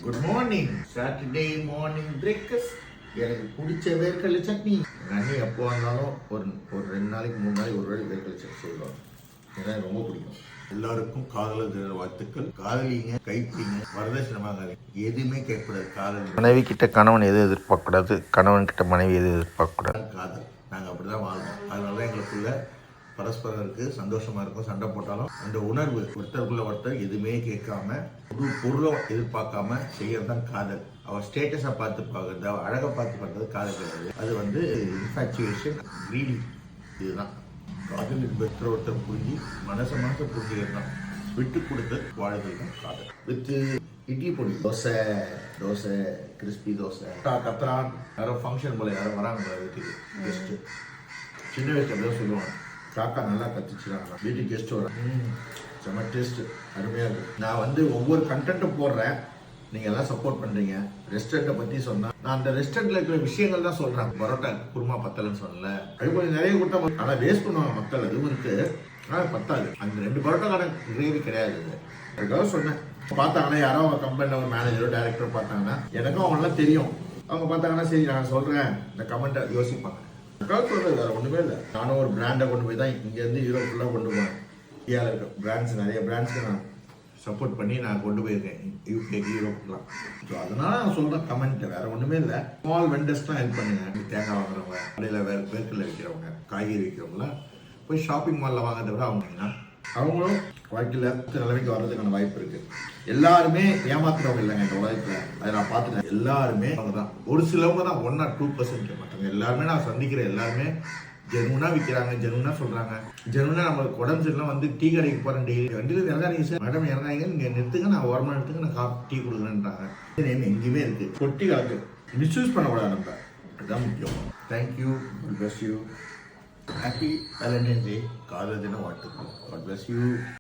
Good morning. Saturday morning breakfast. எனக்கு பிடிச்ச வேர்க்கடலை சட்னி. எங்கள் அண்ணி எப்போ வந்தாலும் ஒரு 2 நாளைக்கு 3 நாளைக்கு ஒரு வேளை வேர்க்கடலை சட்னி செய்வாங்க. எனக்கு ரொம்ப பிடிக்கும். எல்லாருக்கும் காதலர் தின வாழ்த்துக்கள். காதலிங்க, கைப்பிடிங்க, வரதட்சணமாக எதுவுமே கேட்கக்கூடாது. காதல் மனைவி கிட்ட கணவன் எது எதிர்பார்க்கக்கூடாது, கணவன் கிட்ட மனைவி எது எதிர்பார்க்கக்கூடாது. காதல். நாங்கள் அப்படி தான் வாழ்வோம். அதனால தான் எங்களுக்குள்ள பரஸ்பரம் இருக்குது, சந்தோஷமாக இருக்கும். சண்டை போட்டாலும் அந்த உணர்வு ஒருத்தருக்குள்ள ஒருத்தர் எதுவுமே கேட்காம புது பொருளை எதிர்பார்க்காம செய்யறது தான் காதல். அவர் ஸ்டேட்டஸை பார்த்து பார்க்குறது, அவர் அழகை பார்த்து பண்ணுறது காதல் கிடையாது. அது வந்து இன்ஃபாக்சுவேஷன், கிரீடி. இதுதான் காதல் என்பது. ஒருத்தர் புரிஞ்சு மனசை புரிஞ்சுக்கிறது தான். விட்டு கொடுத்து வாழ்தல் தான் காதல். வித்து இட்லி பொடி, தோசை கிறிஸ்பி தோசை கத்துறான். யாரோ ஃபங்க்ஷன் போல யாரோ வராங்க வீட்டுக்கு கெஸ்ட்டு. சின்ன வயசுல அப்படிதான் சொல்லுவாங்க, காக்கா நல்லா கத்திச்சுறாங்க, வீட்டுக்கு கெஸ்ட் வராங்க, செம்ம டேஸ்ட்டு, அருமையாக இருக்குது. நான் வந்து ஒவ்வொரு கண்டென்ட்டும் போடுறேன், நீங்கள் எல்லாம் சப்போர்ட் பண்ணுறீங்க. ரெஸ்டாரண்ட்டை பற்றி சொன்னேன். நான் அந்த ரெஸ்டாரண்ட்டில் இருக்கிற விஷயங்கள் தான் சொல்கிறேன். பரோட்டா குருமா பத்தலைன்னு சொல்லல, அது கொஞ்சம் நிறைய கொடுத்தா ஆனால் வேஸ்ட் பண்ணுவாங்க மக்கள். அதுவும் இருக்குது, ஆனால் பத்தாது. அந்த 2 பரோட்டாக்கான கிரேவி கிடையாது. அதுக்காக சொன்னேன். பார்த்தாங்கன்னா யாரோ அவங்க கம்பெனியில் ஒரு மேனேஜரோ டைரக்டரோ பார்த்தாங்கன்னா, எனக்கும் அவங்களாம் தெரியும். அவங்க பார்த்தாங்கன்னா சரி நான் சொல்கிறேன், இந்த கமெண்ட்டை யோசிப்பாங்க. சொல்றது வேற ஒன்றுமே இல்லை. நானும் ஒரு பிராண்டை கொண்டு போய் தான் இங்கேருந்து யூரோப் ஃபுல்லாக கொண்டு போனேன். இந்தியாவில் இருக்க பிராண்ட்ஸ், நிறைய பிராண்ட்ஸ்க்கு நான் சப்போர்ட் பண்ணி நான் கொண்டு போயிருக்கேன் யூகேக்கு, யூரோப்லாம். ஸோ அதனால நான் சொல்கிறேன் கமெண்ட், வேற ஒன்றுமே இல்லை. ஸ்மால் வெண்டர்ஸ்லாம் ஹெல்ப் பண்ணுங்க. தேங்காய் வாங்குறவங்க, கடையில் வேர்க்கடலை விற்கிறவங்க, காய்கறி விற்கிறவங்களாம் போய் ஷாப்பிங் மாலில் வாங்கிறத விட அவங்கன்னா அவங்களும் வாழ்க்கையில் நிலைமைக்கு வர்றதுக்கான வாய்ப்பு இருக்குது. எல்லாருமே ஏமாத்துறவங்க இல்லைங்க இந்த உலகத்தில். அதை நான் பார்த்துட்டேன். எல்லாருமே அவங்க தான். ஒரு சிலவங்க தான் 1 or 2% மாட்டாங்க. எல்லாருமே நான் சந்திக்கிற எல்லாருமே ஜெனுவனாக விற்கிறாங்க, ஜெனுவனாக சொல்கிறாங்க. ஜெனுவனாக நம்மளுக்கு உடம்பு சரியில்லாம் வந்து டீ கடைக்கு போகிறேன், டெய்லி வண்டியில் இறங்காதீங்க சார், மேடம் இறங்காங்க, நீங்கள் நிறுத்துங்க, நான் ஓரமாக எடுத்துங்க, நான் டீ கொடுக்குறேன்றாங்க. எங்கேயுமே இருக்குது. கொட்டி கலக்கு மிஸ்யூஸ் பண்ணக்கூடாது. நம்ம அதுதான் முக்கியம். Thank you. God bless you. Happy Valentine's day. காதல் தின வாழ்த்துக்கள். God bless you.